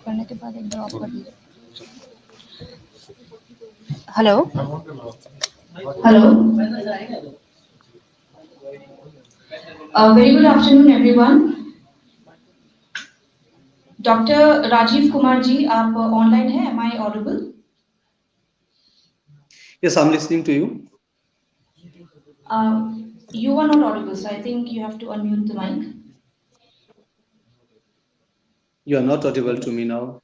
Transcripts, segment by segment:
करने के बाद एक बार ऑफ कर दीजिए. Hello. Hello. Very good afternoon, everyone. Dr. Rajiv Kumar ji, आप online हैं? Am I audible? Yes, I'm listening to you. You are not audible, so I think you have to unmute the mic. You are not audible to me now.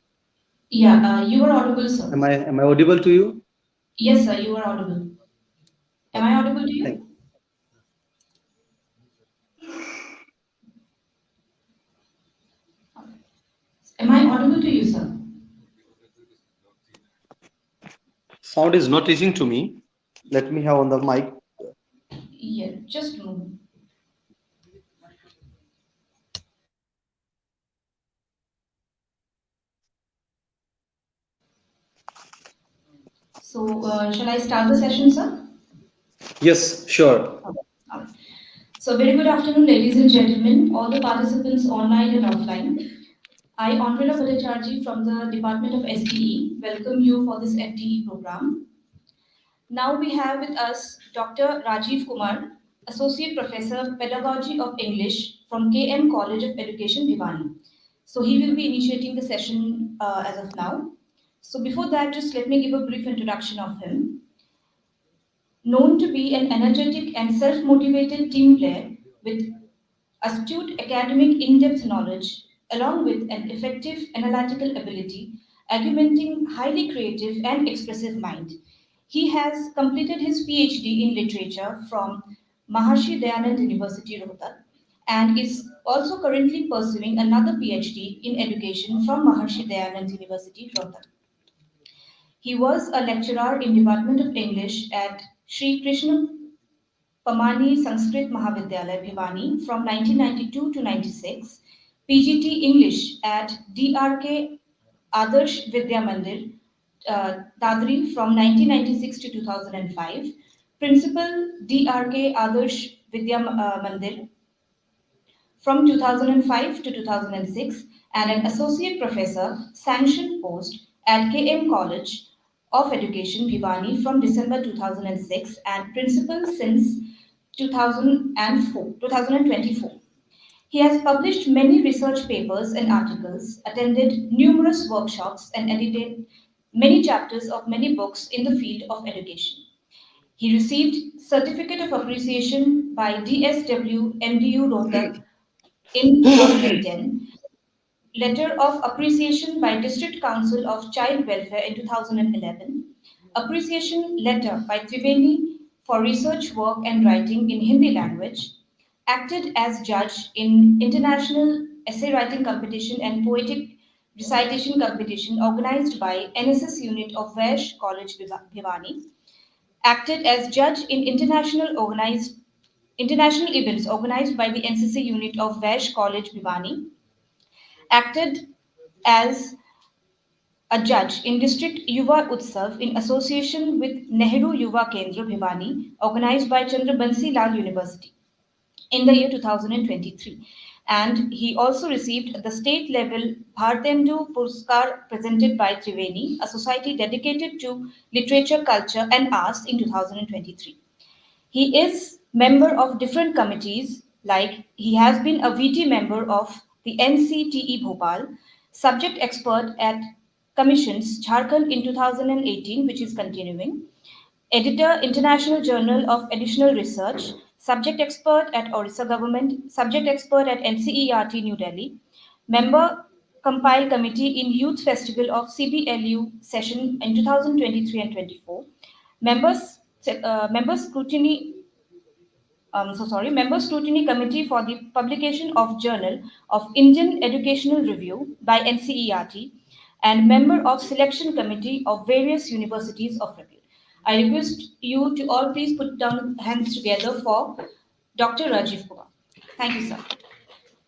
Yeah, you are audible, sir. Am I audible to you? Yes, sir, you are audible. Am I audible to you? Thank you. Am I audible to you, sir? Sound is not reaching to me. Let me have on the mic. Yeah, just a moment. So, shall I start the session, sir? Yes, sure. Okay. So, very good afternoon, ladies and gentlemen, all the participants online and offline. I, Andrela Bhattacharjee from the Department of SDE, welcome you for this FDE program. Now we have with us Dr. Rajiv Kumar, Associate Professor, Pedagogy of English from KM College of Education, Bhiwani. So he will be initiating the session as of now. So before that, just let me give a brief introduction of him. Known to be an energetic and self-motivated team player with astute academic in-depth knowledge, along with an effective analytical ability, augmenting highly creative and expressive mind. He has completed his PhD in literature from Maharshi Dayanand University, Rohtak, and is also currently pursuing another PhD in education from Maharshi Dayanand University, Rohtak. He was a lecturer in Department of English at Sri Krishna Pamani Sanskrit Mahavidyalaya, Bhiwani from 1992 to 96, PGT English at DRK Adarsh Vidya Mandir, Dadri from 1996 to 2005, Principal DRK Adarsh Vidya Mandir from 2005 to 2006, and an associate professor sanctioned post at KM College of Education, Bhiwani from December 2006 and principal since 2024. He has published many research papers and articles, attended numerous workshops, and edited many chapters of many books in the field of education. He received Certificate of Appreciation by DSW MDU Rohtak in 2010, Letter of Appreciation by District Council of Child Welfare in 2011, Appreciation Letter by Triveni for research work and writing in Hindi language, acted as judge in International Essay Writing Competition and Poetic Recitation Competition organized by NSS unit of Vaish College Bhiwani, acted as judge in international events organized by the NCC unit of Vaish College Bhiwani, acted as a judge in District Yuva Utsav in association with Nehru Yuva Kendra Bhiwani, organized by Chandrabansi Lal University in the year 2023. And he also received the state level Bhartendu Puraskar presented by Triveni, a society dedicated to literature, culture, and arts in 2023. He is member of different committees, like he has been a VT member of the NCTE Bhopal, subject expert at Commissions Jharkhand in 2018, which is continuing, editor International Journal of Additional Research, subject expert at Orissa Government, subject expert at NCERT New Delhi, member compile committee in Youth Festival of CBLU session in 2023 and 24, members member scrutiny member scrutiny committee for the publication of Journal of Indian Educational Review by NCERT, and member of selection committee of various universities of repute. I request you to all please put down hands together for Dr. Rajiv Kumar. Thank you, sir.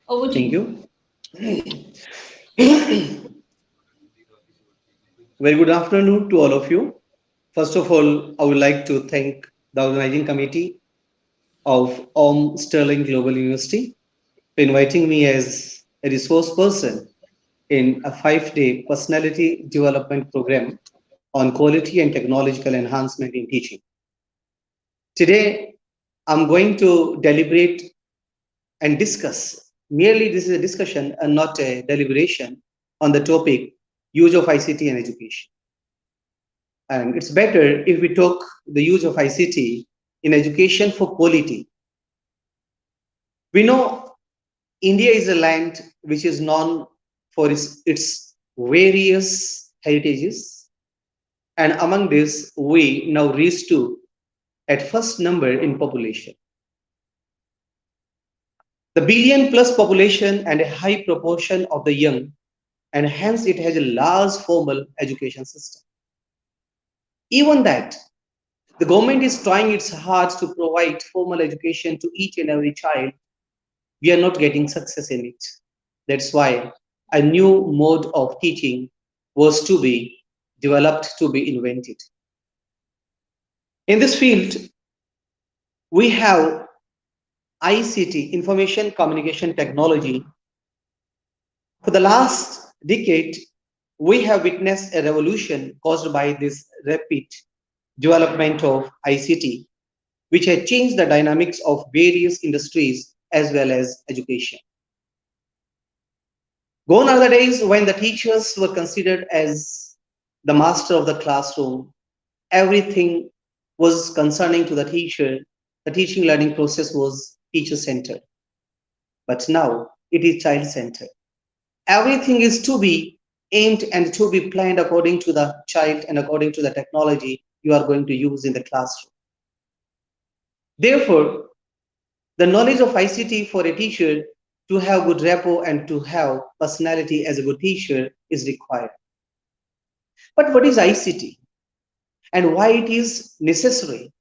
Over to Thank you. you. Very good afternoon to all of you. First of all, I would like to thank the organizing committee of Sterling Global University for inviting me as a resource person in a 5-day personality development program on quality and technological enhancement in teaching. Today, I'm going to deliberate and discuss. Merely, this is a discussion and not a deliberation on the topic use of ICT in education. And it's better if we talk the use of ICT in education for quality. We know India is a land which is known for its various heritages, and among this, we now reach to at first number in population. The billion plus population and a high proportion of the young, and hence it has a large formal education system. Even that, the government is trying its hard to provide formal education to each and every child. We are not getting success in it. That's why a new mode of teaching was to be developed, to be invented. In this field, we have ICT, Information Communication Technology. For the last decade, we have witnessed a revolution caused by this rapid development of ICT, which has changed the dynamics of various industries as well as education. Gone are the days when the teachers were considered as the master of the classroom. Everything was concerning to the teacher. The teaching learning process was teacher centered. But now it is child centered. Everything is to be aimed and to be planned according to the child and according to the technology you are going to use in the classroom. Therefore, the knowledge of ICT for a teacher to have good rapport and to have personality as a good teacher is required. But what is ICT and why it is necessary?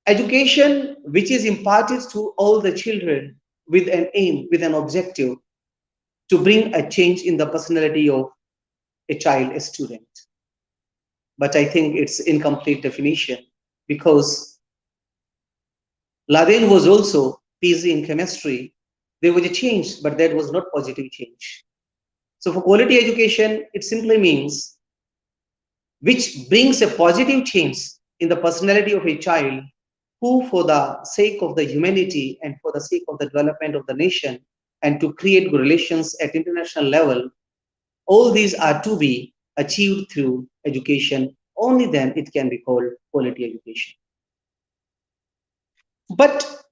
Education which is imparted to all the children with an aim, with an objective to bring a change in the personality of a child, a student. But I think it's incomplete definition because Laden was also PhD in chemistry. There was a change, but that was not positive change. So for quality education, it simply means which brings a positive change in the personality of a child who, for the sake of the humanity and for the sake of the development of the nation and to create good relations at international level, all these are to be achieved through education. Only then it can be called quality education. But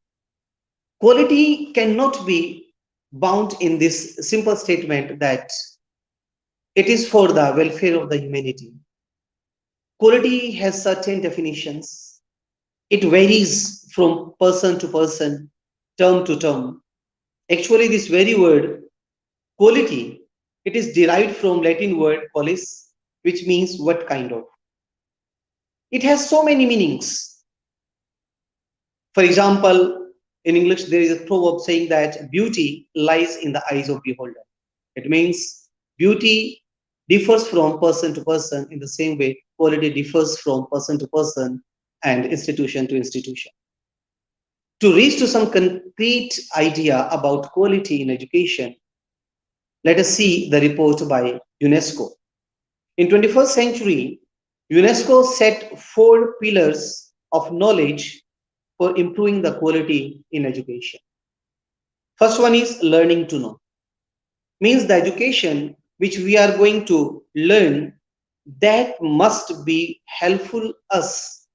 quality cannot be bound in this simple statement that it is for the welfare of the humanity. Quality has certain definitions. It varies from person to person, term to term. Actually, this very word, quality, it is derived from Latin word qualis, which means what kind of. It has so many meanings. For example, in English, there is a proverb saying that beauty lies in the eyes of beholder. It means beauty differs from person to person in the same way quality differs from person to person and institution to institution. To reach to some concrete idea about quality in education, let us see the report by UNESCO. In 21st century, UNESCO set 4 pillars of knowledge for improving the quality in education. First one is learning to know. Means the education which we are going to learn that must be helpful us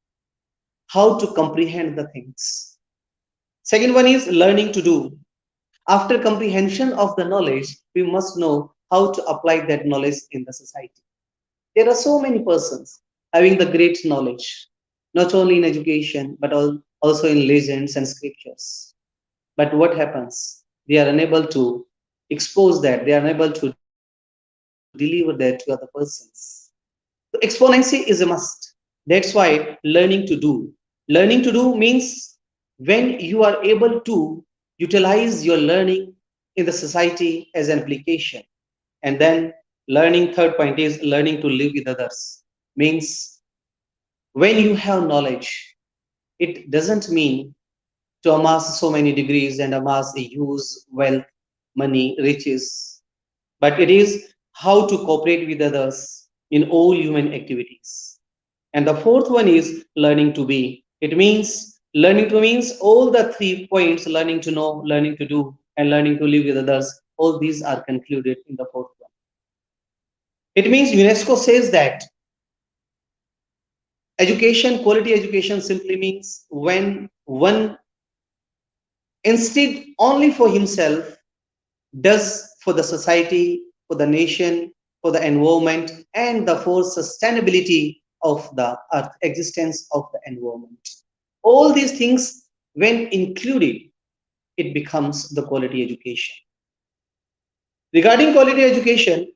how to comprehend the things. Second one is learning to do. After comprehension of the knowledge, we must know how to apply that knowledge in the society. There are so many persons having the great knowledge, not only in education, but also in legends and scriptures. But what happens? They are unable to expose that, they are unable to deliver that to other persons. So exponency is a must. That's why learning to do. Learning to do means when you are able to utilize your learning in the society as an application. And then learning, third point is learning to live with others. Means when you have knowledge, it doesn't mean to amass so many degrees and amass a huge wealth, money, riches. but it is how to cooperate with others in all human activities. And the fourth one is learning to be. It means learning to means all the 3 points: learning to know, learning to do, and learning to live with others. All these are concluded in the fourth one. It means UNESCO says that education, quality education simply means when one, instead only for himself, does for the society, for the nation, for the environment, and the for sustainability of the earth, existence of the environment. All these things, when included, it becomes the quality education. Regarding quality education,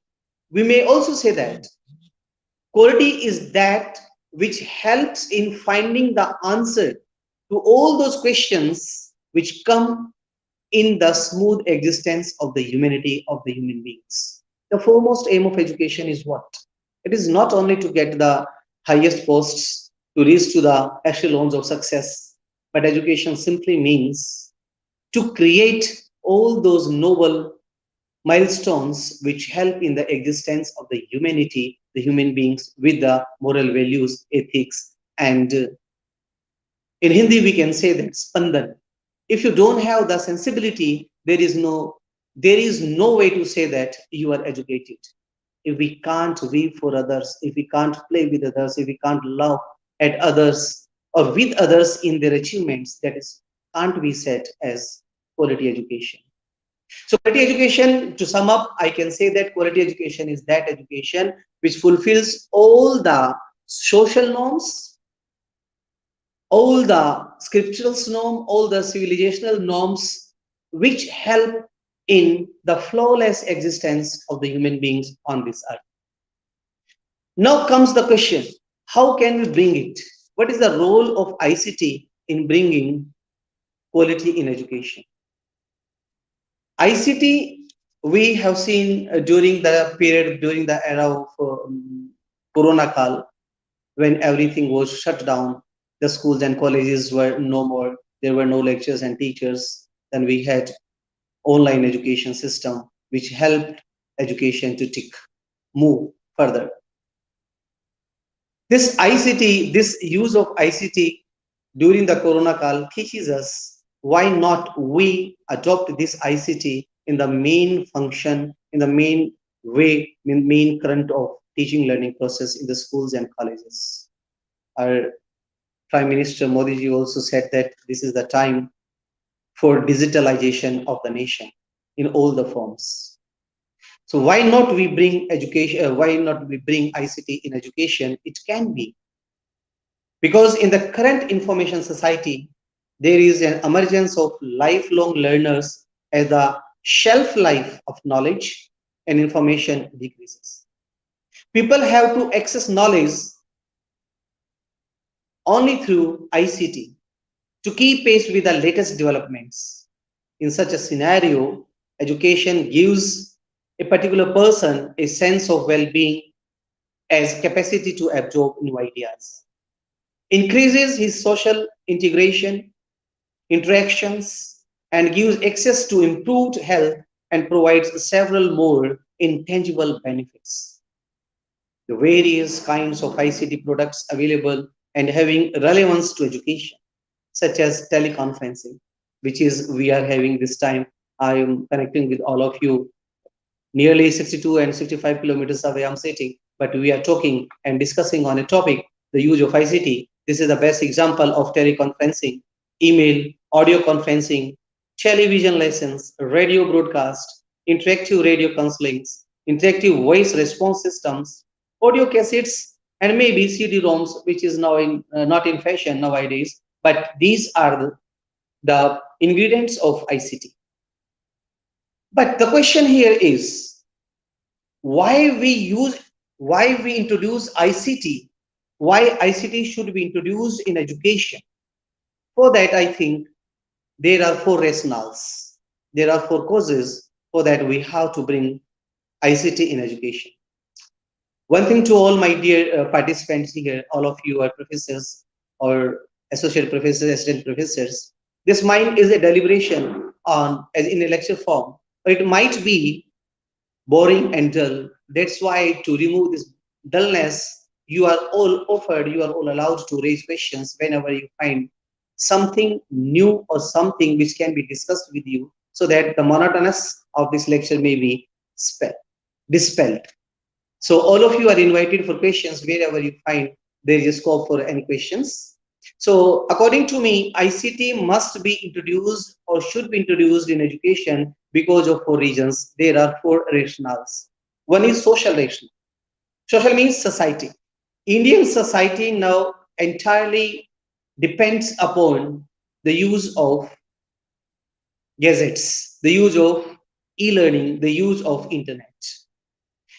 we may also say that quality is that which helps in finding the answer to all those questions which come in the smooth existence of the humanity of the human beings. The foremost aim of education is what? It is not only to get the highest posts, to reach to the echelons of success, but education simply means to create all those noble milestones which help in the existence of the humanity, the human beings with the moral values, ethics, and in Hindi we can say that spandan. If you don't have the sensibility, there is no way to say that you are educated. If we can't weep for others, if we can't play with others, if we can't love at others or with others in their achievements, that is can't be said as quality education. So quality education, to sum up, I can say that quality education is that education which fulfills all the social norms, all the scriptural norms, all the civilizational norms which help in the flawless existence of the human beings on this earth. Now comes the question, how can we bring it? What is the role of ICT in bringing quality in education? ICT, we have seen during the period, during the era of Corona Kal, when everything was shut down, the schools and colleges were no more, there were no lectures and teachers, then we had online education system, which helped education to move further. This ICT, this use of ICT during the Corona Kal teaches us why not we adopt this ICT in the main function, in the main way, main current of teaching learning process in the schools and colleges. Our Prime Minister Modi ji also said that this is the time for digitalization of the nation in all the forms. So why not we bring education? Why not we bring ICT in education? It can be because in the current information society, there is an emergence of lifelong learners as the shelf life of knowledge and information decreases. People have to access knowledge only through ICT to keep pace with the latest developments. In such a scenario, education gives a particular person a sense of well-being as capacity to absorb new ideas, increases his social integration, interactions, and gives access to improved health and provides several more intangible benefits. The various kinds of ICT products available and having relevance to education, such as teleconferencing, which is we are having this time. I am connecting with all of you nearly 62 and 65 kilometers away I'm sitting, but we are talking and discussing on a topic, the use of ICT. This is the best example of teleconferencing, email, audio conferencing, television lessons, radio broadcast, interactive radio counselings, interactive voice response systems, audio cassettes, and maybe CD-ROMs, which is now not in fashion nowadays, but these are the ingredients of ICT. But the question here is why we use, why we introduce ICT, why ICT should be introduced in education. For that, I think there are four rationales. There are four causes for that we have to bring ICT in education. One thing to all my dear participants here, all of you are professors or associate professors, assistant professors. This might is a deliberation on as in a lecture form, or it might be boring and dull. That's why to remove this dullness, you are all allowed to raise questions whenever you find something new or something which can be discussed with you so that the monotonous of this lecture may be dispelled. So all of you are invited for questions wherever you find there is a scope for any questions. So according to me, ICT must be introduced or should be introduced in education because of four reasons. There are four rationales. One is social rationale. Social means society. Indian society now entirely depends upon the use of gadgets, the use of e-learning, the use of internet.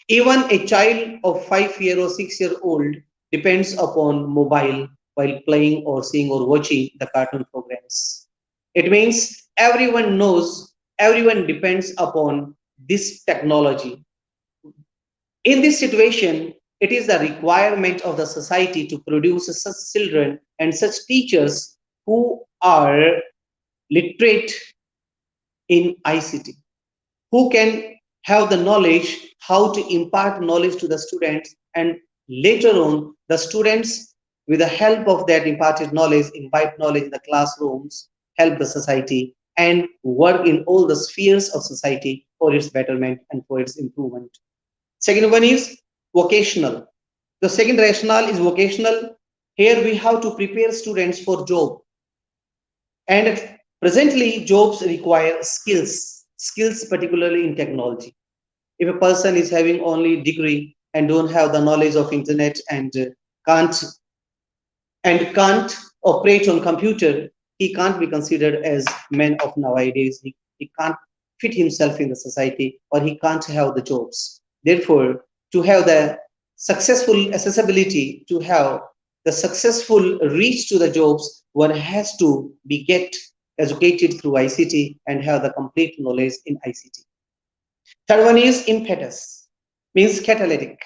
Even a child of 5 year or 6 year old depends upon mobile while playing or seeing or watching the cartoon programs. It means everyone knows, everyone depends upon this technology. In this situation, it is the requirement of the society to produce such children and such teachers who are literate in ICT, who can have the knowledge how to impart knowledge to the students, and later on the students with the help of that imparted knowledge imbibe knowledge in the classrooms, help the society and work in all the spheres of society for its betterment and for its improvement. Second one is vocational. The second rationale is vocational. Here we have to prepare students for job, and presently jobs require skills particularly in technology. If a person is having only degree and don't have the knowledge of internet and can't can't operate on computer, he can't be considered as man of nowadays. He can't fit himself in the society or he can't have the jobs. Therefore, to have the successful accessibility, to have the successful reach to the jobs, one has to be get educated through ICT and have the complete knowledge in ICT. Third one is impetus, means catalytic.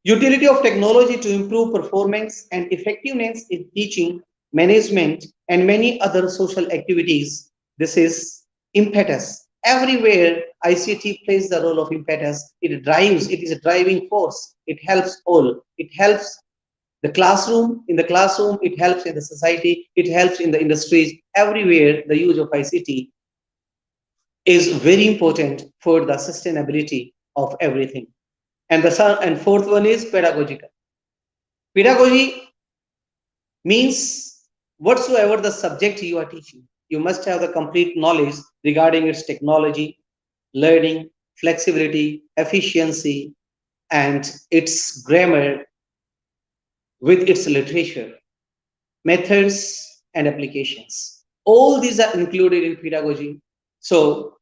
Utility of technology to improve performance and effectiveness in teaching, management, and many other social activities. This is impetus. Everywhere ICT plays the role of impetus. It drives, it is a driving force. It helps all. It helps the classroom, in the classroom, it helps in the society, it helps in the industries. Everywhere the use of ICT is very important for the sustainability of everything. And the third and fourth one is pedagogical. Pedagogy means whatsoever the subject you are teaching, you must have the complete knowledge regarding its technology, learning, flexibility, efficiency, and its grammar with its literature, methods, and applications. All these are included in pedagogy. So,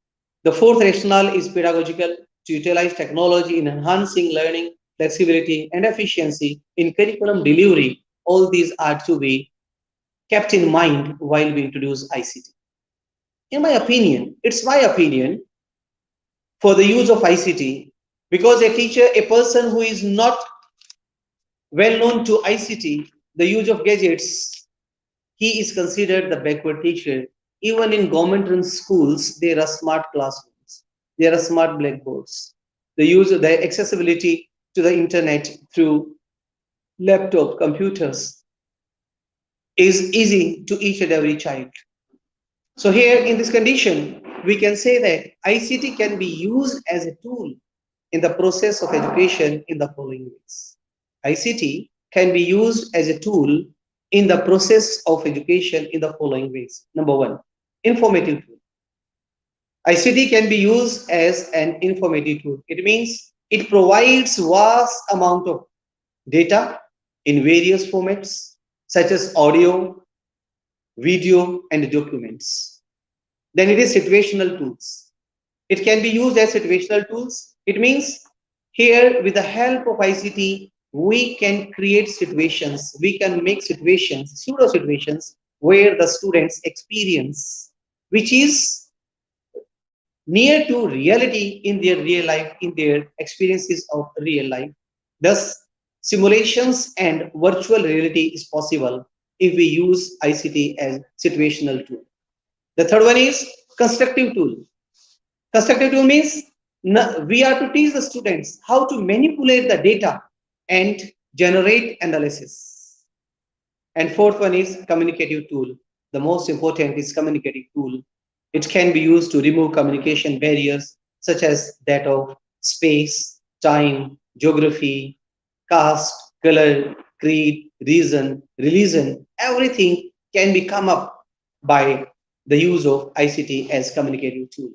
the fourth rationale is pedagogical to utilize technology in enhancing learning, flexibility, and efficiency in curriculum delivery. All these are to be kept in mind while we introduce ICT. In my opinion, it's my opinion for the use of ICT because a teacher, a person who is not well known to ICT, the use of gadgets, he is considered the backward teacher. Even in government run schools, there are smart classrooms, there are smart blackboards. The use of the accessibility to the internet through laptop, computers is easy to each and every child. So here in this condition, we can say that ICT can be used as a tool in the process of education in the following ways. ICT can be used as a tool in the process of education in the following ways. Number one, informative tool. ICT can be used as an informative tool. It means it provides vast amount of data in various formats such as audio, video, and documents. Then it is situational tools. It can be used as situational tools. It means here with the help of ICT, we can create situations, we can make situations, pseudo situations where the students experience, which is near to reality in their real life, in their experiences of real life. Thus, simulations and virtual reality is possible if we use ICT as situational tool. The third one is constructive tool. Constructive tool means We are to teach the students how to manipulate the data and generate analysis. And fourth one is communicative tool. The most important is communicative tool. It can be used to remove communication barriers such as that of space, time, geography, caste, color, creed, reason, religion. Everything can be come up by the use of ICT as communicative tool.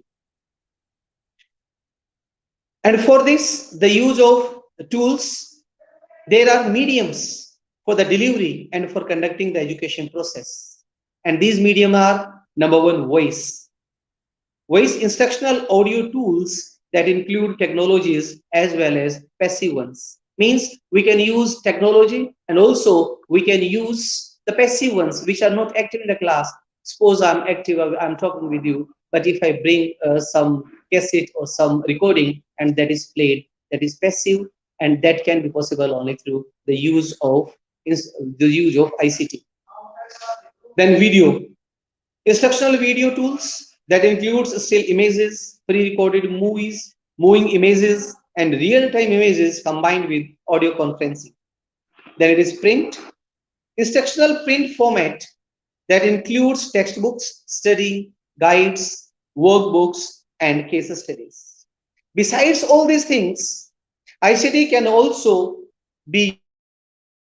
And for this, the use of tools, there are mediums for the delivery and for conducting the education process. And these medium are number one, voice instructional audio tools that include technologies as well as passive ones. Means we can use technology and also we can use the passive ones which are not active in the class. Suppose I'm active, I'm talking with you, but if I bring some cassette or some recording and that is played, that is passive, and that can be possible only through the use of ICT. Then video. Instructional video tools that includes still images, pre-recorded movies, moving images, and real-time images combined with audio conferencing. Then it is print. Instructional print format that includes textbooks, study guides, workbooks, and case studies. Besides all these things, ICT can also be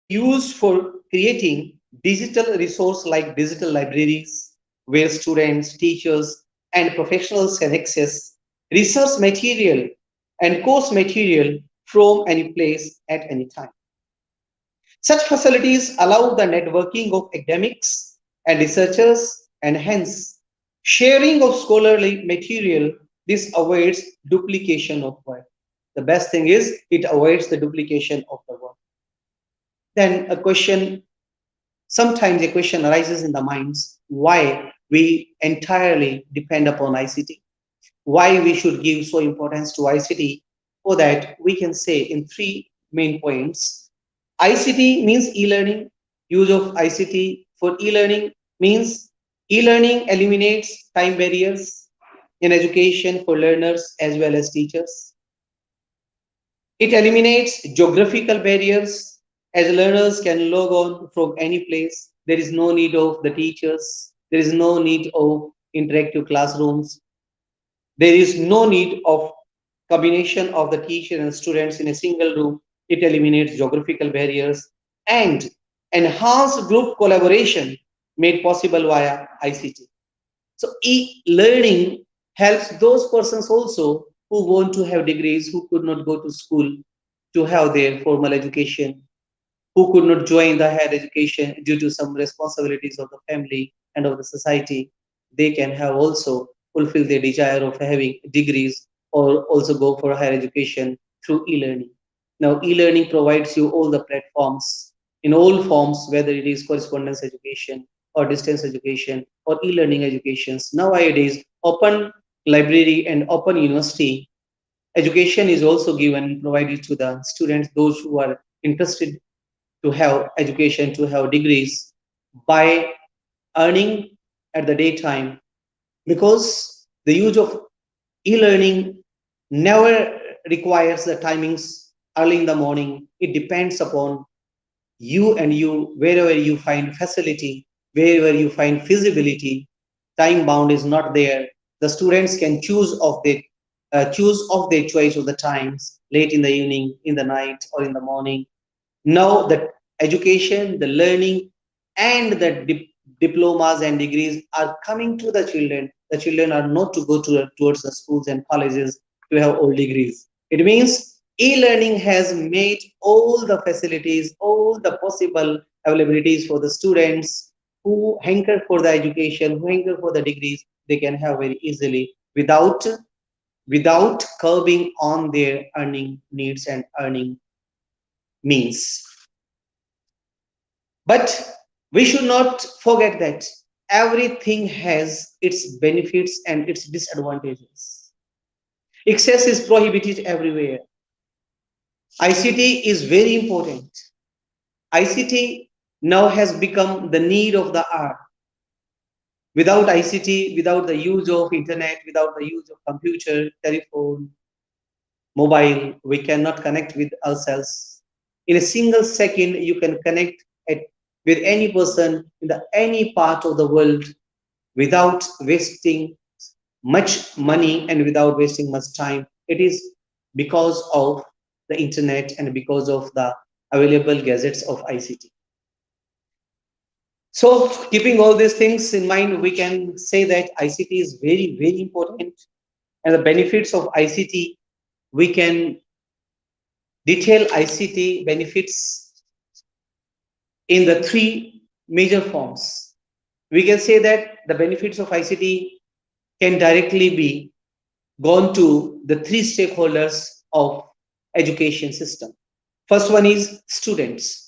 used for creating digital resource like digital libraries, where students, teachers, and professionals can access research material and course material from any place at any time. Such facilities allow the networking of academics and researchers and hence sharing of scholarly material. This avoids duplication of work. The best thing is it avoids the duplication of the work. Then sometimes a question arises in the minds why we entirely depend upon ICT, why we should give so importance to ICT. For that, we can say in three main points. ICT means e-learning. Use of ICT for e-learning means e-learning eliminates time barriers in education for learners as well as teachers. It eliminates geographical barriers as learners can log on from any place. There is no need of the teachers. There is no need of interactive classrooms. There is no need of combination of the teacher and students in a single room. It eliminates geographical barriers and enhanced group collaboration made possible via ICT. So e-learning helps those persons also who want to have degrees, who could not go to school to have their formal education, who could not join the higher education due to some responsibilities of the family and of the society. They can have also fulfill their desire of having degrees or also go for higher education through e-learning. Now, e-learning provides you all the platforms in all forms, whether it is correspondence education or distance education or e-learning educations. Nowadays, open library and open university education is also given provided to the students, those who are interested to have education, to have degrees by earning at the daytime, because the use of e-learning never requires the timings early in the morning. It depends upon you and you, wherever you find facility, wherever you find feasibility. Time bound is not there. The students can choose of their choice of the times, late in the evening, in the night, or in the morning. Now the education, the learning, and the diplomas and degrees are coming to the children. The children are not to go towards the schools and colleges to have all degrees. It means e-learning has made all the facilities, all the possible availabilities for the students who hanker for the education, who hanker for the degrees. They can have very easily without curbing on their earning needs and earning means. But we should not forget that everything has its benefits and its disadvantages. Excess is prohibited everywhere. ICT is very important. ICT now has become the need of the hour. Without ICT, without the use of internet, without the use of computer, telephone, mobile, we cannot connect with ourselves. In a single second, you can connect at, with any person in the any part of the world without wasting much money and without wasting much time. It is because of the internet and because of the available gadgets of ICT. So, keeping all these things in mind, we can say that ICT is very, very important. And the benefits of ICT, we can detail ICT benefits in the three major forms. We can say that the benefits of ICT can directly be gone to the three stakeholders of education system. First one is students,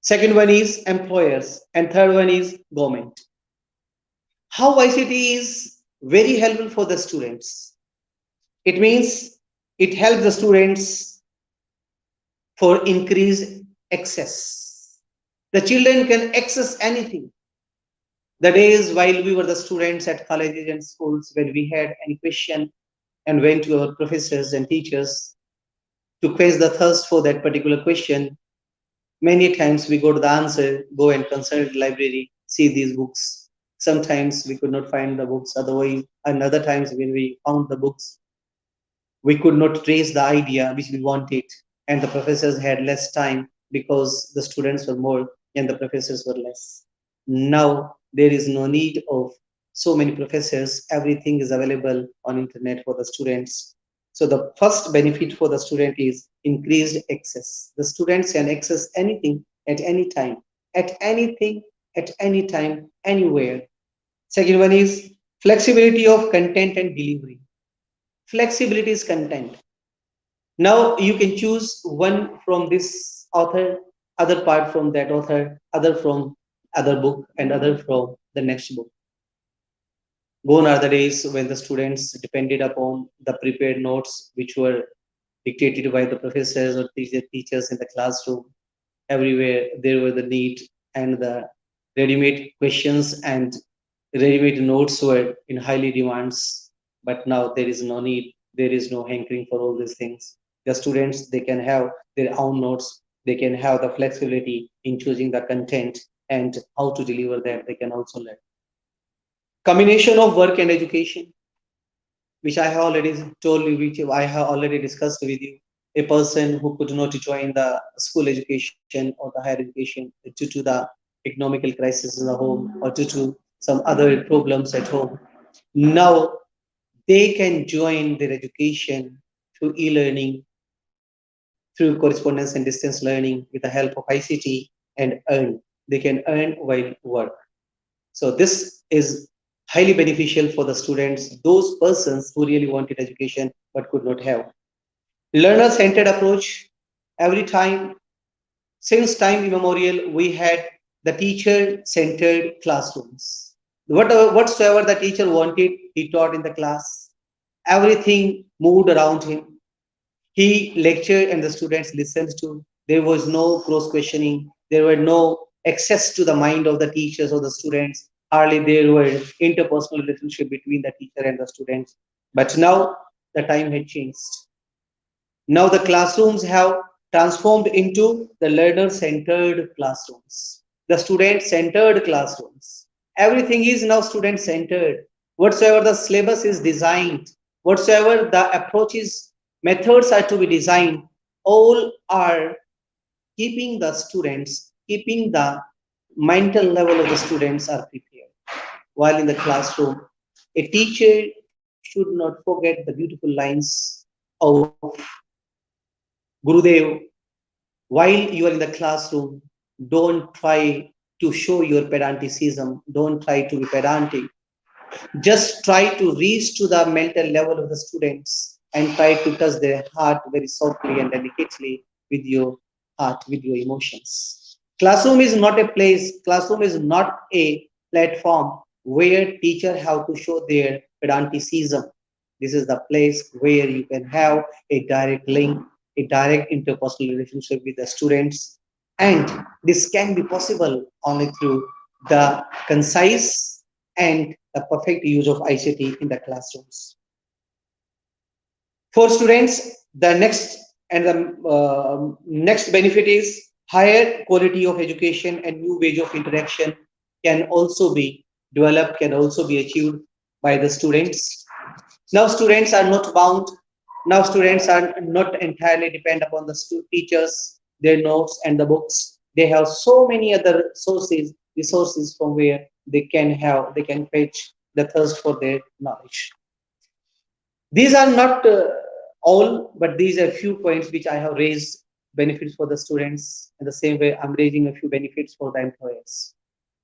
second one is employers, and third one is government. How ICT is very helpful for the students. It means it helps the students for increased access. The children can access anything. The days while we were the students at colleges and schools, when we had any question and went to our professors and teachers to quench the thirst for that particular question, many times we go to the answer, go and consult the library, see these books. Sometimes we could not find the books, otherwise, and other times when we found the books, we could not trace the idea which we wanted, and the professors had less time because the students were more and the professors were less. Now there is no need of so many professors. Everything is available on internet for the students. So the first benefit for the student is increased access. The students can access anything at any time, at anything, at any time, anywhere. Second one is flexibility of content and delivery. Flexibility is content. Now you can choose one from this author, other part from that author, other from other book, and other from the next book. Gone are the days when the students depended upon the prepared notes which were dictated by the professors or teachers in the classroom. Everywhere there were the need and the ready-made questions and ready-made notes were in highly demands. But now there is no need, there is no hankering for all these things. The students, they can have their own notes, they can have the flexibility in choosing the content and how to deliver that they can also learn. Combination of work and education, which I have already told you, which I have already discussed with you. A person who could not join the school education or the higher education due to the economical crisis in the home or due to some other problems at home. Now they can join their education through e-learning, through correspondence and distance learning with the help of ICT and earn. They can earn while work. So this is highly beneficial for the students, those persons who really wanted education but could not have. Learner-centered approach. Every time, since time immemorial, we had the teacher-centered classrooms. Whatsoever the teacher wanted, he taught in the class. Everything moved around him. He lectured and the students listened to. There was no cross questioning. There were no access to the mind of the teachers or the students. Hardly there were interpersonal relationship between the teacher and the students. But now the time had changed. Now the classrooms have transformed into the learner-centered classrooms, the student-centered classrooms. Everything is now student-centered. Whatsoever the syllabus is designed, whatsoever the approaches, methods are to be designed, all are keeping the students, keeping the mental level of the students are prepared. While in the classroom, a teacher should not forget the beautiful lines of Gurudev. While you are in the classroom, don't try to show your pedanticism, don't try to be pedantic. Just try to reach to the mental level of the students and try to touch their heart very softly and delicately with your heart, with your emotions. Classroom is not a place, classroom is not a platform where teacher have to show their pedanticism. This is the place where you can have a direct link, a direct interpersonal relationship with the students. And this can be possible only through the concise and the perfect use of ICT in the classrooms. For students, the next benefit is higher quality of education and new ways of interaction can also be developed, can also be achieved by the students. Now students are not bound. Now students are not entirely depend upon the teachers, their notes and the books. They have so many other resources from where they can fetch the thirst for their knowledge. These are not all, but these are few points which I have raised benefits for the students. In the same way, I'm raising a few benefits for the employers.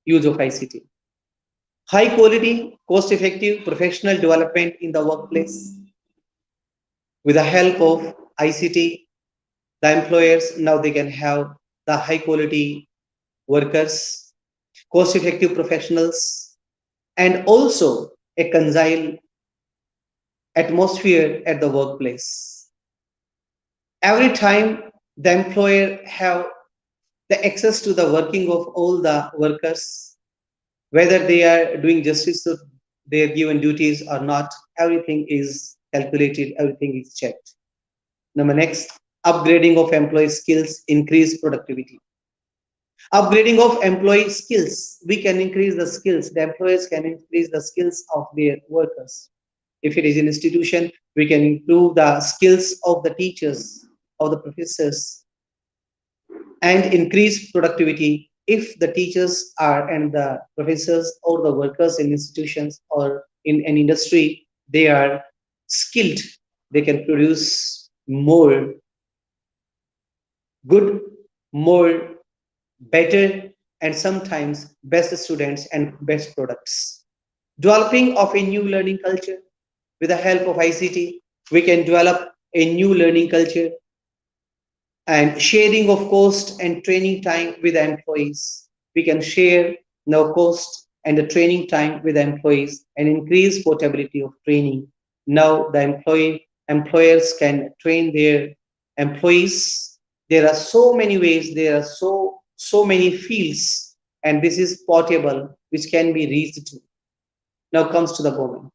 Use of ICT. High quality, cost effective professional development in the workplace. With the help of ICT, the employers now they can have the high quality workers, cost effective professionals, and also a concile atmosphere at the workplace. Every time the employer have the access to the working of all the workers, whether they are doing justice to their given duties or not, everything is calculated, everything is checked. Number next, upgrading of employee skills, increase productivity. Upgrading of employee skills, we can increase the skills, the employers can increase the skills of their workers. If it is an institution, we can improve the skills of the teachers, of the professors, and increase productivity if the teachers are and the professors or the workers in institutions or in an industry, they are skilled, they can produce more good, more better, and sometimes best students and best products. Developing of a new learning culture. With the help of ICT, we can develop a new learning culture and sharing of cost and training time with the employees. We can share no cost and the training time with the employees and increase portability of training. Now the employers can train their employees. There are so many ways, there are so many fields, and this is portable, which can be reached to. Now comes to the government.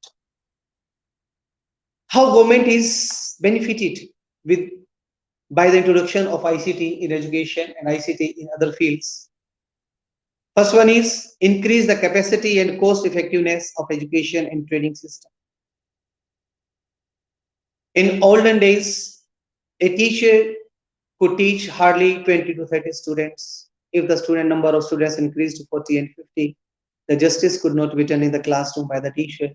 How government is benefited with by the introduction of ICT in education and ICT in other fields. First one is increase the capacity and cost effectiveness of education and training system. In olden days, a teacher could teach hardly 20 to 30 students. If the student number of students increased to 40 and 50, the justice could not be done in the classroom by the teacher.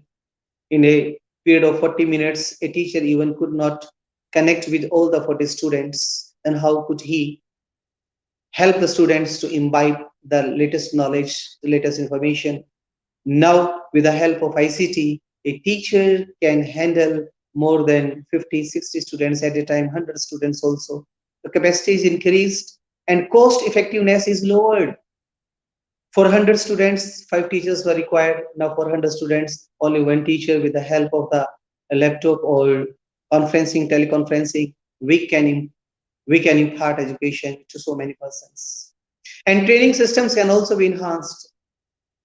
In a period of 40 minutes, a teacher even could not connect with all the 40 students. And how could he help the students to imbibe the latest knowledge, the latest information? Now, with the help of ICT, a teacher can handle more than 50, 60 students at a time, 100 students also. The capacity is increased and cost effectiveness is lowered. For 100 students, 5 teachers were required. Now, for 100 students, only one teacher with the help of the laptop or conferencing, teleconferencing, we can impart education to so many persons. And training systems can also be enhanced.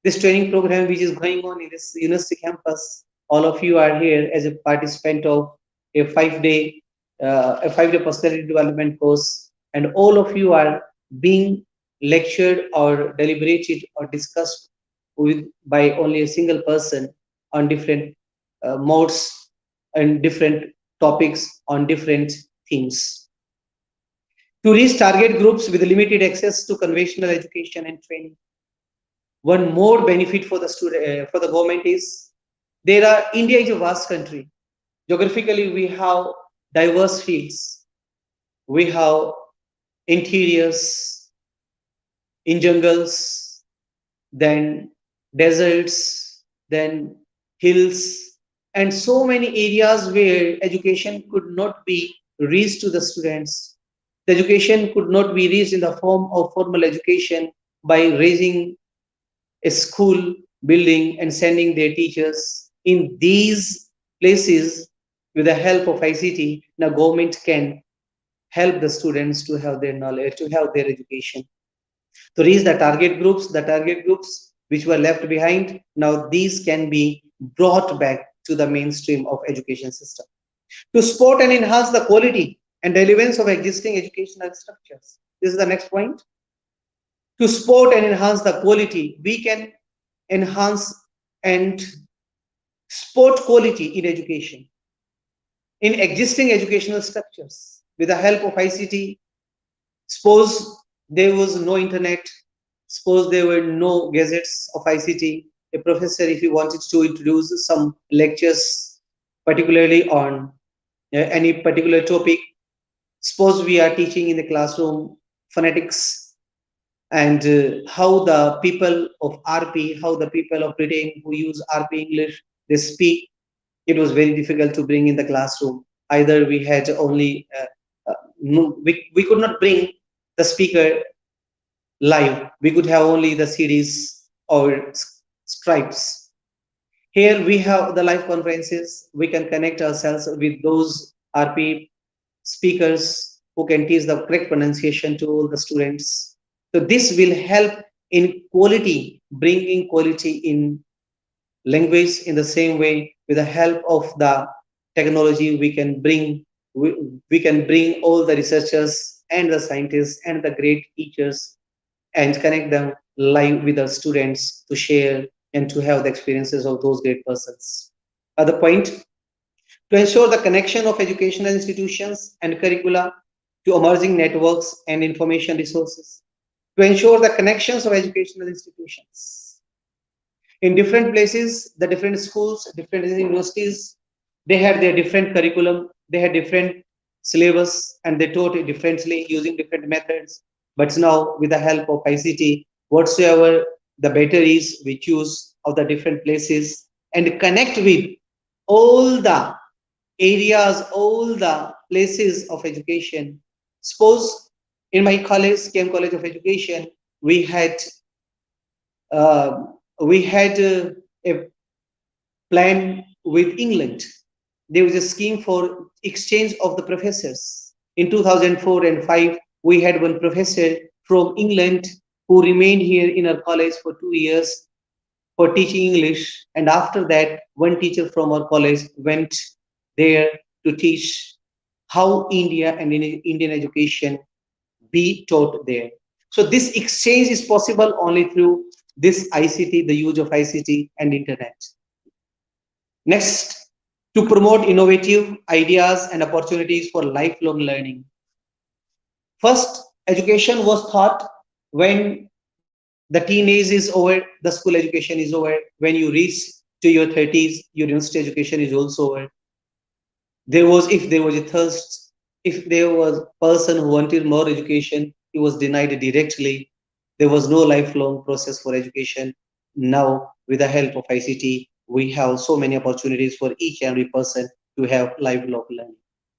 This training program which is going on in this university campus, all of you are here as a participant of a 5-day personality development course, and all of you are being lectured or deliberated or discussed with by only a single person on different modes and different topics on different themes. To reach target groups with limited access to conventional education and training. One more benefit for the student for the government is India is a vast country. Geographically, we have diverse fields. We have interiors in jungles, then deserts, then hills, and so many areas where education could not be reached to the students. The education could not be reached in the form of formal education by raising a school building and sending their teachers in these places. With the help of ICT, now government can help the students to have their knowledge, to have their education, to reach the target groups which were left behind. Now these can be brought back to the mainstream of education system. To support and enhance the quality and relevance of existing educational structures. This is the next point. To support and enhance the quality, we can enhance and support quality in education, in existing educational structures. With the help of ICT, suppose there was no internet, suppose there were no gadgets of ICT, a professor, if he wanted to introduce some lectures, particularly on any particular topic, suppose we are teaching in the classroom phonetics and how the people of RP, how the people of Britain who use RP English, they speak. It was very difficult to bring in the classroom. Either we had only, no, we could not bring the speaker live. We could have only the series or stripes. Here we have the live conferences. We can connect ourselves with those RP speakers who can teach the correct pronunciation to all the students. So this will help in quality, bringing quality in language. In the same way, with the help of the technology, we can bring all the researchers and the scientists and the great teachers and connect them live with the students to share and to have the experiences of those great persons. Other point, to ensure the connection of educational institutions and curricula to emerging networks and information resources, to ensure the connections of educational institutions. In different places, the different schools, different universities, they had their different curriculum, they had different syllabus, and they taught it differently using different methods. But now, with the help of ICT, whatsoever the better is, we choose of the different places and connect with all the areas, all the places of education. Suppose in my college, Came College of Education, we had uh, a plan with England. There was a scheme for exchange of the professors. In 2004 and 5, we had one professor from England who remained here in our college for 2 years for teaching English. And after that, one teacher from our college went there to teach how India and Indian education be taught there. So this exchange is possible only through this ICT, the use of ICT and internet. Next, to promote innovative ideas and opportunities for lifelong learning. First, education was taught when the teenage is over, the school education is over. When you reach to your 30s, your university education is also over. If there was a thirst, if there was a person who wanted more education, he was denied directly. There was no lifelong process for education. Now, with the help of ICT, we have so many opportunities for each and every person to have lifelong learning.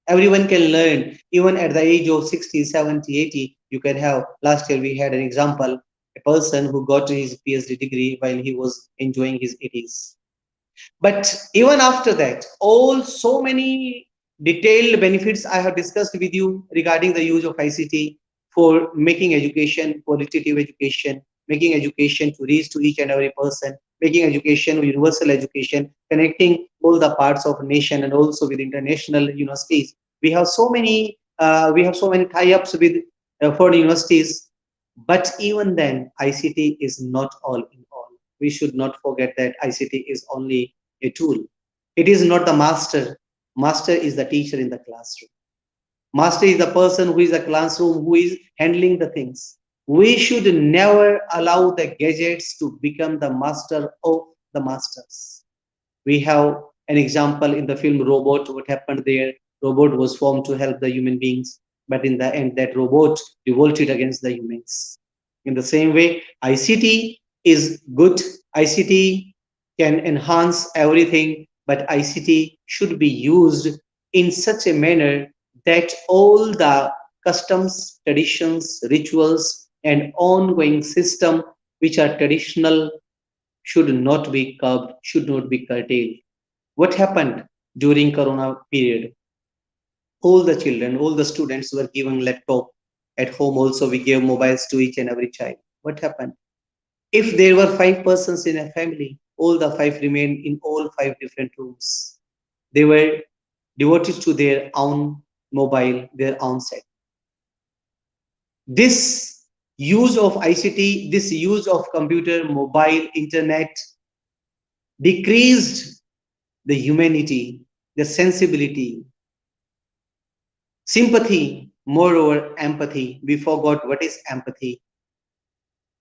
Everyone can learn, even at the age of 60, 70, 80. You can have, last year we had an example, a person who got his PhD degree while he was enjoying his 80s. But even after that, all so many detailed benefits I have discussed with you regarding the use of ICT for making education, qualitative education, making education to reach to each and every person, making education universal education, connecting all the parts of nation and also with international universities. We have so many tie-ups with foreign universities, but even then, ICT is not all in all. We should not forget that ICT is only a tool. It is not the master. Master is the teacher in the classroom. Master is the person who is the classroom, who is handling the things. We should never allow the gadgets to become the master of the masters. We have an example in the film Robot. What happened there? Robot was formed to help the human beings, but in the end, that robot revolted against the humans. In the same way, ICT is good. ICT can enhance everything, but ICT should be used in such a manner that all the customs, traditions, rituals, and ongoing system which are traditional should not be curbed, should not be curtailed. What happened during Corona period? All the children, all the students were given laptop. At home also we gave mobiles to each and every child. What happened? If there were 5 persons in a family, all the 5 remained in all 5 different rooms. They were devoted to their own mobile, their own set. This use of ICT, this use of computer, mobile, internet decreased the humanity, the sensibility, sympathy, moreover, empathy. We forgot what is empathy.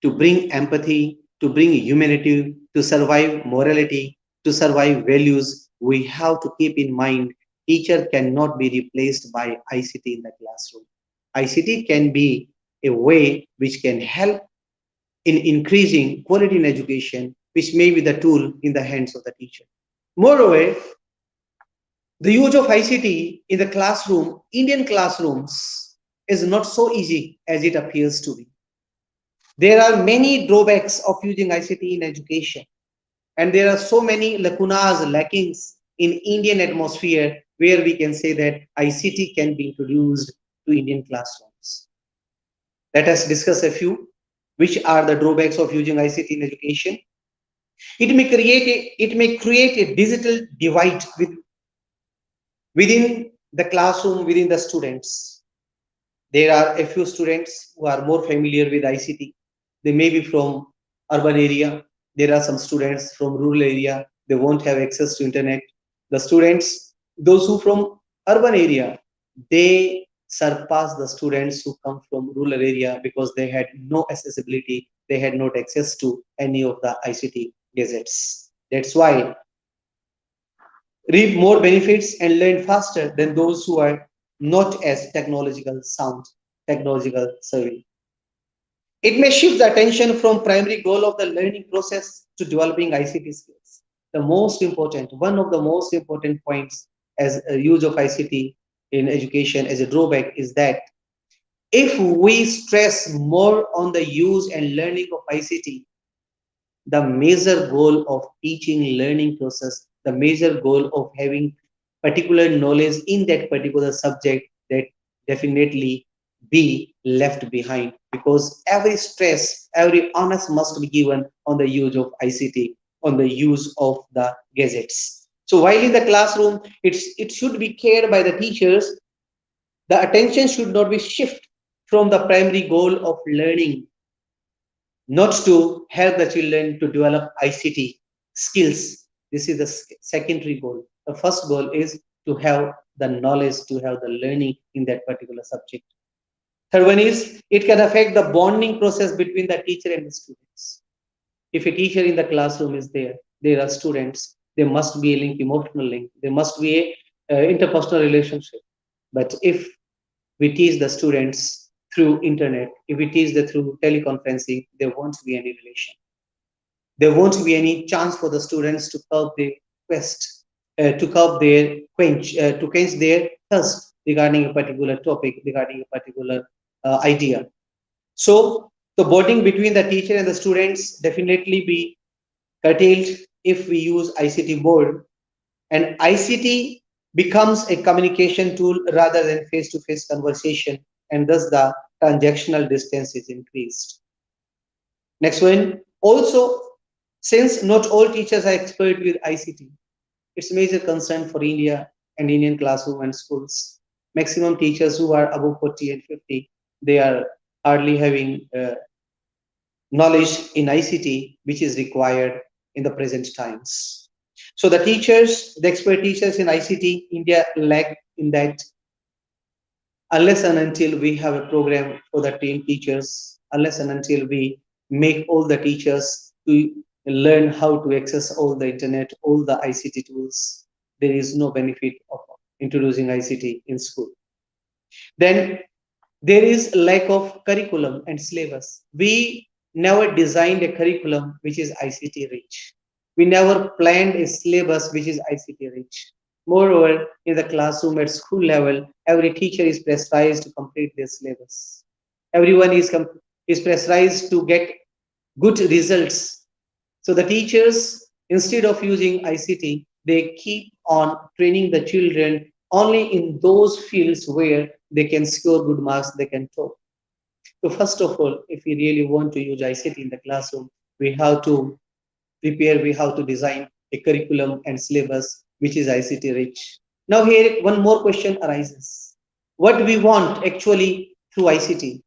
To bring empathy, to bring humanity, to survive morality, to survive values, we have to keep in mind teacher cannot be replaced by ICT in the classroom. ICT can be a way which can help in increasing quality in education, which may be the tool in the hands of the teacher. Moreover, the use of ICT in the classroom, Indian classrooms, is not so easy as it appears to be. There are many drawbacks of using ICT in education, and there are so many lacunas, lackings in Indian atmosphere where we can say that ICT can be introduced to Indian classrooms. Let us discuss a few. Which are the drawbacks of using ICT in education? It may create a digital divide within the classroom, within the students. There are a few students who are more familiar with ICT. They may be from urban area. There are some students from rural area. They won't have access to internet. The students, those who from urban area, they surpass the students who come from rural area because they had no accessibility. They had not access to any of the ICT gadgets. That's why reap more benefits and learn faster than those who are not as technological sound, technological savvy. It may shift the attention from primary goal of the learning process to developing ICT skills. The most important, one of the most important points as a use of ICT in education as a drawback is that if we stress more on the use and learning of ICT, the major goal of teaching learning process, the major goal of having particular knowledge in that particular subject, that definitely be left behind, because every stress, every onus must be given on the use of ICT, on the use of the gadgets. So while in the classroom, it should be cared by the teachers. The attention should not be shift from the primary goal of learning, not to help the children to develop ICT skills. This is the secondary goal. The first goal is to have the knowledge, to have the learning in that particular subject. Third one is it can affect the bonding process between the teacher and the students. If a teacher in the classroom is there, there are students, there must be a link, emotional link, there must be a interpersonal relationship. But if we teach the students through internet, if we teach them through teleconferencing, there won't be any relation. There won't be any chance for the students to curb their quest, to curb their to quench their thirst regarding a particular topic, regarding a particular idea. So the bonding between the teacher and the students definitely be curtailed if we use ICT board, and ICT becomes a communication tool rather than face-to-face conversation, and thus the transactional distance is increased. Next one, also, since not all teachers are expert with ICT, it's a major concern for India and Indian classroom and schools. Maximum teachers who are above 40 and 50, they are hardly having knowledge in ICT, which is required in the present times. So the teachers, the expert teachers in ICT, India lack in that, unless and until we have a program for the team teachers, unless and until we make all the teachers to learn how to access all the internet, all the ICT tools, there is no benefit of introducing ICT in school. Then there is lack of curriculum and syllabus. We never designed a curriculum which is ICT rich. We never planned a syllabus which is ICT rich. Moreover, in the classroom at school level, every teacher is pressurized to complete their syllabus. Everyone is pressurized to get good results. So the teachers, instead of using ICT, they keep on training the children only in those fields where they can score good marks, they can top. So first of all, if we really want to use ICT in the classroom, we have to prepare, we have to design a curriculum and syllabus which is ICT rich. Now here one more question arises. What we want actually through ICT?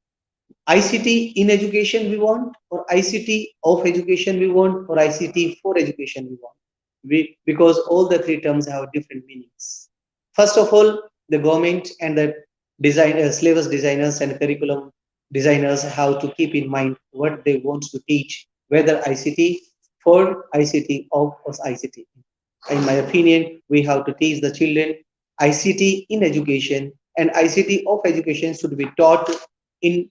ICT in education we want, or ICT of education we want, or ICT for education we want? Because all the three terms have different meanings. First of all, the government and the syllabus designers and curriculum designers have to keep in mind what they want to teach, whether ICT for ICT of or ICT. In my opinion, we have to teach the children ICT in education, and ICT of education should be taught in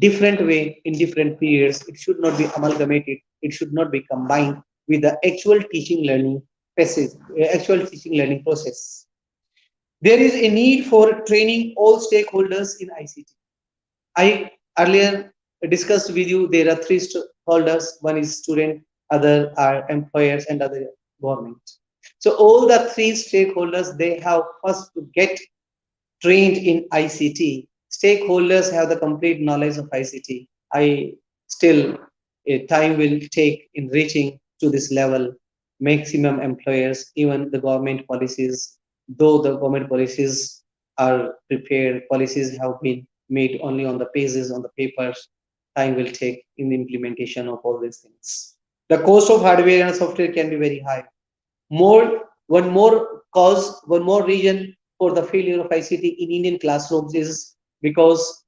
different way in different periods. It should not be amalgamated. It should not be combined with the actual teaching learning process. Actual teaching learning process. There is a need for training all stakeholders in ICT. I earlier discussed with you there are three stakeholders. One is student, other are employers, and other government. So all the three stakeholders they have first to get trained in ICT. Stakeholders have the complete knowledge of ICT. I still a time will take in reaching to this level. Maximum employers, even the government policies, though the government policies are prepared, policies have been made only on the pages, on the papers. Time will take in the implementation of all these things. The cost of hardware and software can be very high. One more cause, one more reason for the failure of ICT in Indian classrooms is because,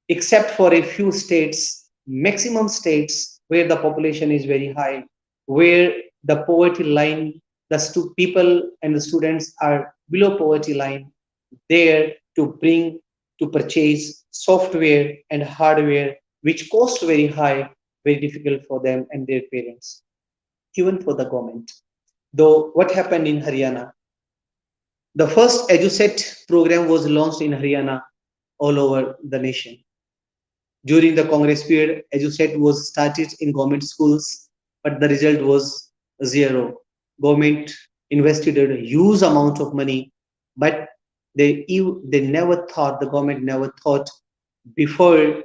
except for a few states, maximum states where the population is very high, where the poverty line, the people and the students are below poverty line, there to bring to purchase software and hardware which cost very high, very difficult for them and their parents, even for the government. Though what happened in Haryana, the first EduSet program was launched in Haryana all over the nation. During the Congress period, EduSet was started in government schools, but the result was zero. Government invested a huge amount of money, but they never thought, the government never thought before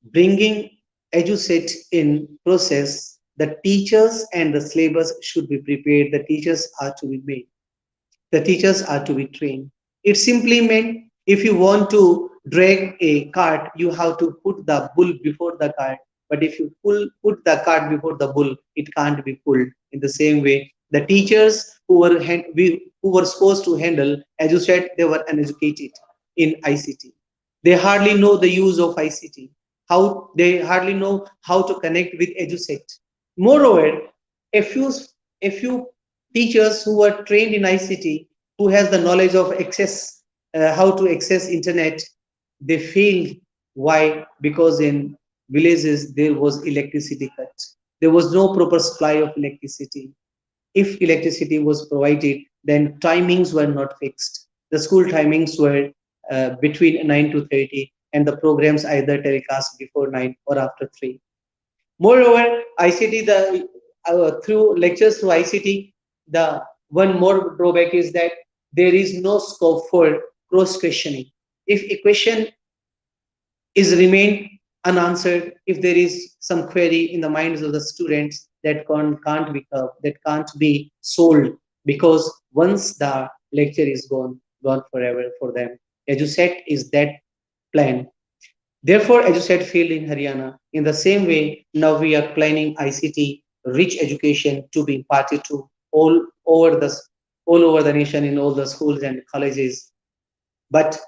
bringing EduSet in process, the teachers and the syllabus should be prepared, the teachers are to be made, the teachers are to be trained. It simply meant if you want to drag a cart, you have to put the bull before the cart. But if you put the cart before the bull, it can't be pulled. In the same way, the teachers who were supposed to handle, as you said, they were uneducated in ICT. They hardly know the use of ICT. How they hardly know how to connect with EduSet. Moreover, a few a few teachers who were trained in ICT, who has the knowledge of access, how to access internet, they failed. Why? Because in villages there was electricity cut. There was no proper supply of electricity. If electricity was provided, then timings were not fixed. The school timings were between 9 to 30, and the programs either telecast before 9 or after 3. Moreover, ICT, through lectures through ICT, the one more drawback is that there is no scope for cross questioning. If a question is remained unanswered, if there is some query in the minds of the students that can't be curved, that can't be solved, because once the lecture is gone forever for them. EduSet is that plan. Therefore, EduSet failed in Haryana. In the same way, now we are planning ICT rich education to be imparted to all over the nation in all the schools and colleges. But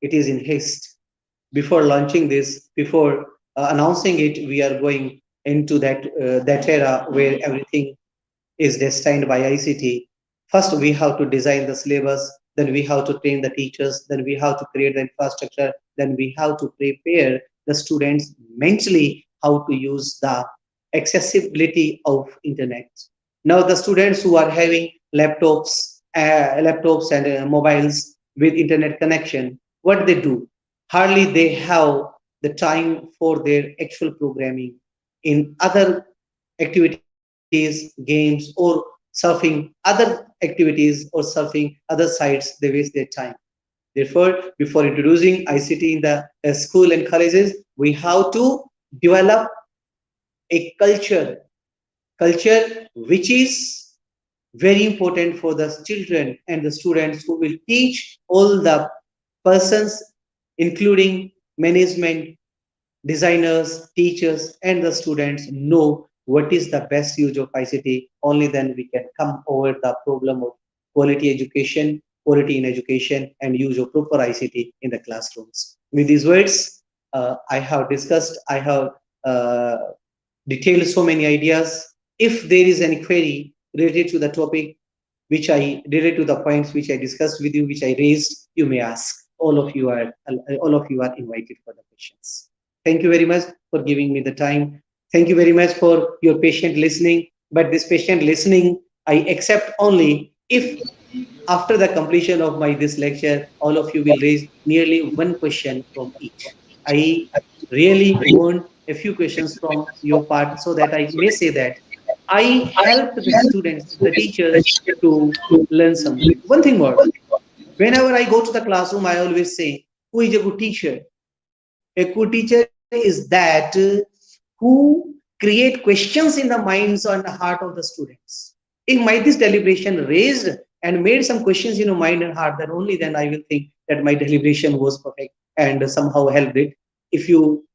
it is in haste. Before launching this, before announcing it, we are going into that era where everything is destined by ICT. First, we have to design the syllabus, then we have to train the teachers, then we have to create the infrastructure, then we have to prepare the students mentally how to use the accessibility of internet. Now, the students who are having laptops and mobiles with internet connection, what they do? Hardly they have the time for their actual programming in other activities, games, or surfing other activities or surfing other sites, they waste their time. Therefore, before introducing ICT in the school and colleges, we have to develop a culture which is very important for the children and the students who will teach all the persons, including management, designers, teachers, and the students know what is the best use of ICT. Only then we can come over the problem of quality education, quality in education, and use of proper ICT in the classrooms. With these words, I have discussed, I have uh, detailed so many ideas. If there is any query related to the topic, which I related to the points which I discussed with you, which I raised, you may ask. All of you are invited for the questions. Thank you very much for giving me the time. Thank you very much for your patient listening. But this patient listening, I accept only if after the completion of my this lecture, all of you will raise nearly one question from each. I really want a few questions from your part so that I may say that I helped the students, the teachers to learn something. One thing more, whenever I go to the classroom, I always say, who is a good teacher? A good teacher is that who create questions in the minds and the heart of the students. If my this deliberation raised and made some questions in your mind and heart, then only then I will think that my deliberation was perfect and somehow helped it. If you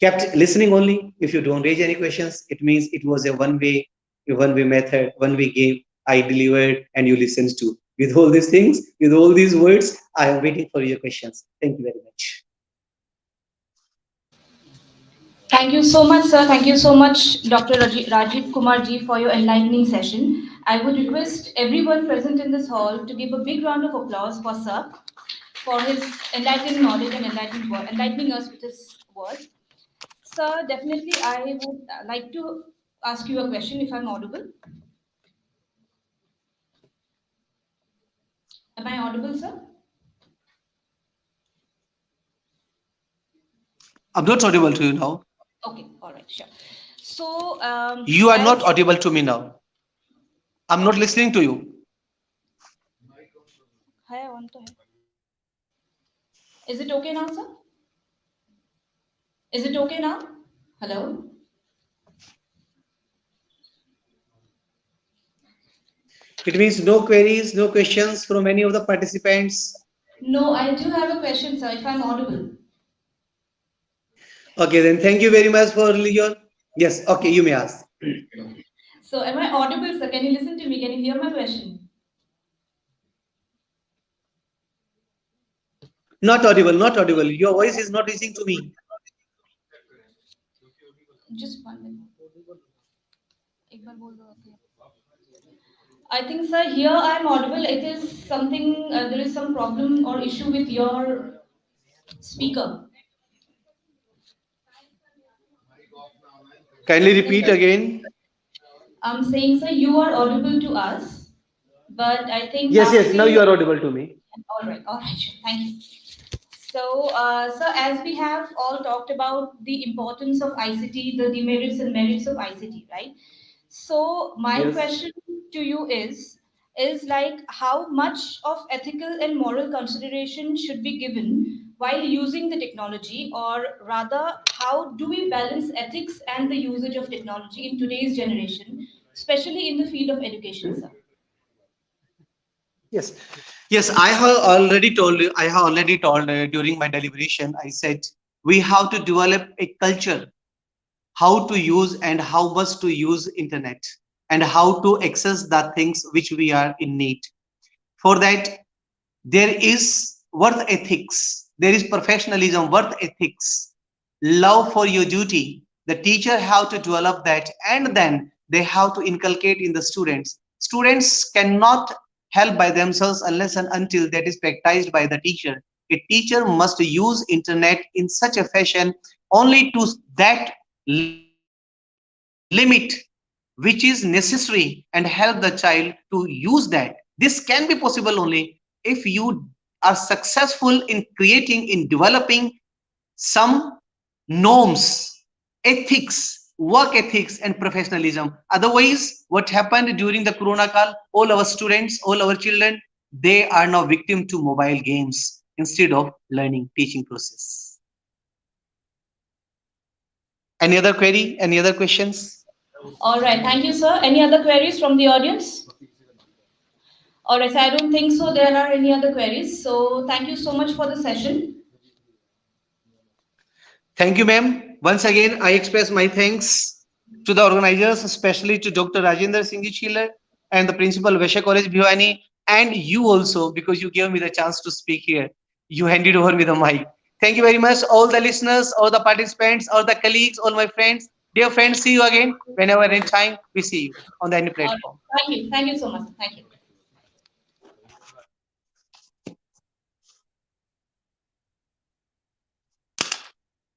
kept listening only, if you don't raise any questions, it means it was a one way method, one-way game. I delivered and you listened to. With all these things, with all these words, I am waiting for your questions. Thank you very much. Thank you so much, sir. Thank you so much, Dr. Rajiv Kumar ji, for your enlightening session. I would request everyone present in this hall to give a big round of applause for sir for his enlightening knowledge and enlightening us with his words. Sir, definitely, I would like to ask you a question if I'm audible. Am I audible, sir? I'm not audible to you now. Okay, all right, sure. So, You are as not audible to me now. I'm not okay, listening to you. hai on to hai. Is it okay now, sir? Is it okay now? Hello. It means no queries, no questions from any of the participants. No, I do have a question, sir. If I'm audible. Okay, then thank you very much for your. Yes, okay, you may ask. So, am I audible, sir? Can you listen to me? Can you hear my question? Not audible, not audible. Your voice is not reaching to me. Just 1 minute. एक बार बोल दो आप. I think, sir, here I am audible. It is something, there is some problem or issue with your speaker. Kindly Is repeat it? again. I'm saying, sir, you are audible to us, but I think Yes, yes, now आपके. you are audible to me. All right, sure. Thank you. So, sir, as we have all talked about the importance of ICT, the demerits and merits of ICT, right? So, my Yes. question to you is like how much of ethical and moral consideration should be given while using the technology, or rather, how do we balance ethics and the usage of technology in today's generation, especially in the field of education, sir? Yes. Yes, I have already told during my deliberation, I said we have to develop a culture how to use and how much to use internet and how to access the things which we are in need. For that, there is worth ethics, there is professionalism, worth ethics, love for your duty. The teacher have to develop that and then they have to inculcate in the students. Students cannot help by themselves unless and until that is practiced by the teacher. A teacher must use internet in such a fashion only to that limit which is necessary and help the child to use that. This can be possible only if you are successful in creating, in developing some norms, ethics, work ethics, and professionalism. Otherwise, what happened during the Corona call, all our students, all our children, they are now victim to mobile games instead of learning, teaching process. Any other query? Any other questions? All right, thank you, sir. Any other queries from the audience? All right, so I don't think so there are any other queries. So thank you so much for the session. Thank you, ma'am. Once again, I express my thanks to the organizers, especially to Dr. Rajendra Singh Chiller and the principal Vesha College Bhiwani, and you also, because you gave me the chance to speak here. You handed over me the mic. Thank you very much, all the listeners, all the participants, all the colleagues, all my friends. Dear friends, see you again whenever in time we see you on the any All right, platform. thank you. Thank you so much. Thank you.